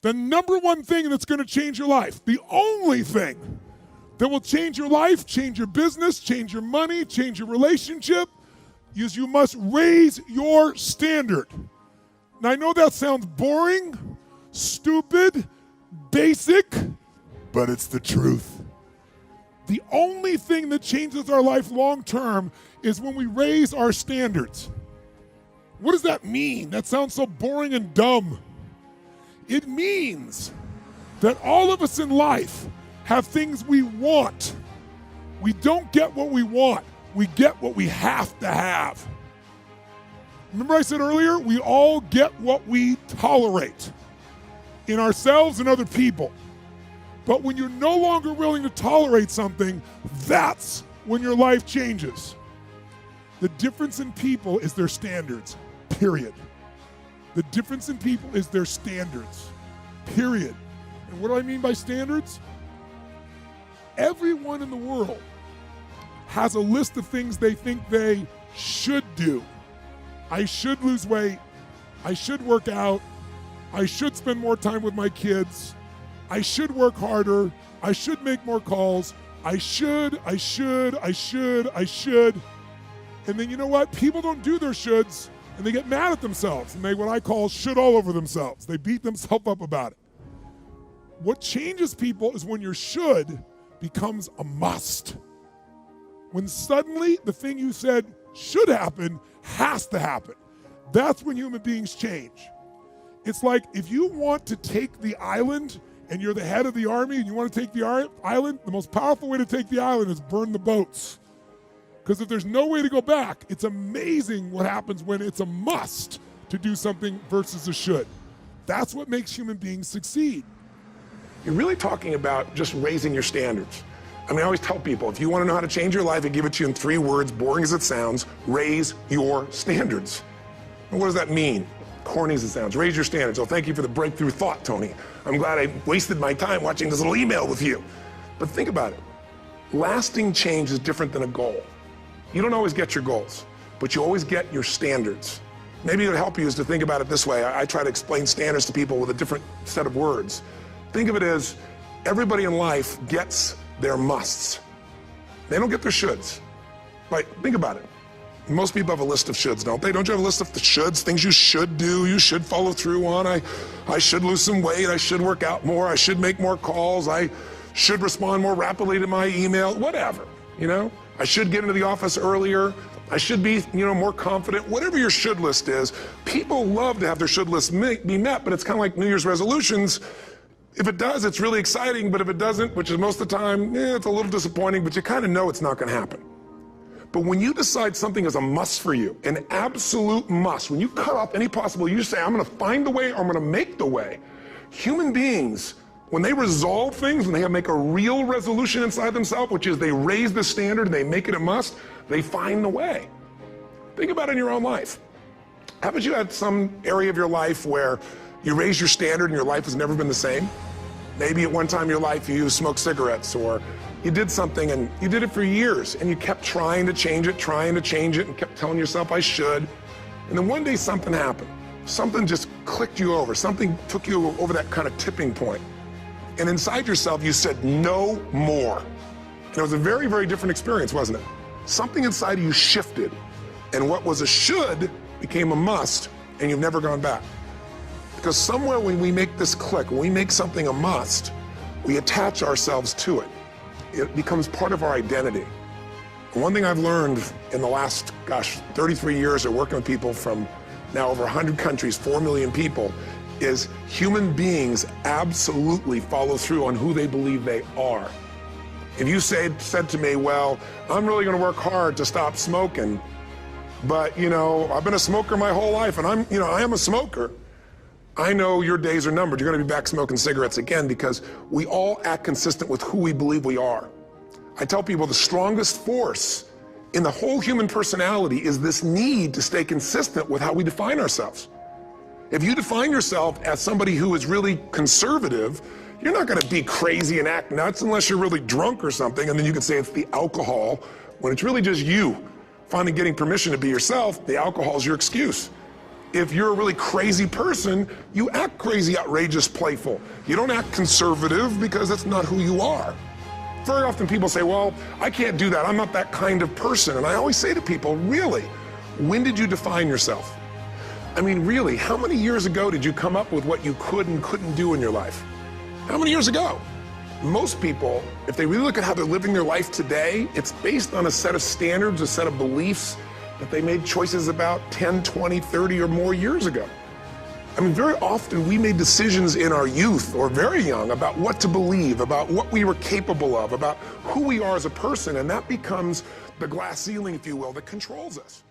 The number one thing that's going to change your life, the only thing that will change your life, change your business, change your money, change your relationship, is you must raise your standard. Now I know that sounds boring, stupid, basic, but it's the truth. The only thing that changes our life long term is when we raise our standards. What does that mean? That sounds so boring and dumb. It means that all of us in life have things we want. We don't get what we want. We get what we have to have. Remember I said earlier, we all get what we tolerate in ourselves and other people. But when you're no longer willing to tolerate something, that's when your life changes. The difference in people is their standards, period. The difference in people is their standards, period. And what do I mean by standards? Everyone in the world has a list of things they think they should do. I should lose weight. I should work out. I should spend more time with my kids. I should work harder. I should make more calls. I should. And then you know what? People don't do their shoulds and they get mad at themselves and they what I call should all over themselves. They beat themselves up about it. What changes people is when your should becomes a must. When suddenly the thing you said should happen has to happen. That's when human beings change. It's like if you want to take the island and you're the head of the army and you want to take the island, the most powerful way to take the island is burn the boats. Because if there's no way to go back, it's amazing what happens when it's a must to do something versus a should. That's what makes human beings succeed. You're really talking about just raising your standards. I mean, I always tell people, if you want to know how to change your life, I give it to you in 3 words, boring as it sounds, raise your standards. And what does that mean? Corny as it sounds, raise your standards. Oh, thank you for the breakthrough thought, Tony. I'm glad I wasted my time watching this little email with you. But think about it. Lasting change is different than a goal. You don't always get your goals, but you always get your standards. Maybe it would help you is to think about it this way. I try to explain standards to people with a different set of words. Think of it as everybody in life gets their musts. They don't get their shoulds. Like, think about it. Most people have a list of shoulds, don't they? Don't you have a list of the shoulds, things you should do, you should follow through on? I should lose some weight, I should work out more, I should make more calls, I should respond more rapidly to my email, whatever, you know? I should get into the office earlier, I should be, more confident. Whatever your should list is, people love to have their should list be met, but it's kind of like New Year's resolutions. If it does, it's really exciting, but if it doesn't, which is most of the time, it's a little disappointing, but you kind of know it's not going to happen. But when you decide something is a must for you, an absolute must, when you cut off any possible, you say, I'm going to find the way or I'm going to make the way. Human beings, when they resolve things, when they make a real resolution inside themselves, which is they raise the standard and they make it a must, they find the way. Think about it in your own life. Haven't you had some area of your life where you raised your standard and your life has never been the same? Maybe at one time in your life you smoked cigarettes, or you did something and you did it for years and you kept trying to change it and kept telling yourself I should. And then one day something happened. Something just clicked you over. Something took you over that kind of tipping point. And inside yourself you said no more. And it was a very, very different experience, wasn't it? Something inside of you shifted and what was a should became a must, and you've never gone back. Because somewhere when we make this click, when we make something a must, we attach ourselves to it. It becomes part of our identity. And one thing I've learned in the last, 33 years of working with people from now over 100 countries, 4 million people, is human beings absolutely follow through on who they believe they are. If you said to me, well, I'm really going to work hard to stop smoking, but I've been a smoker my whole life and I am a smoker. I know your days are numbered. You're going to be back smoking cigarettes again, because we all act consistent with who we believe we are. I tell people the strongest force in the whole human personality is this need to stay consistent with how we define ourselves. If you define yourself as somebody who is really conservative, you're not going to be crazy and act nuts unless you're really drunk or something, and then you can say it's the alcohol, when it's really just you finally getting permission to be yourself. The alcohol is your excuse. If you're a really crazy person, you act crazy, outrageous, playful. You don't act conservative because that's not who you are. Very often people say, well, I can't do that. I'm not that kind of person. And I always say to people, really, when did you define yourself? I mean, really, how many years ago did you come up with what you could and couldn't do in your life? How many years ago? Most people, if they really look at how they're living their life today, it's based on a set of standards, a set of beliefs that they made choices about 10, 20, 30 or more years ago. I mean, very often we made decisions in our youth or very young about what to believe, about what we were capable of, about who we are as a person, and that becomes the glass ceiling, if you will, that controls us.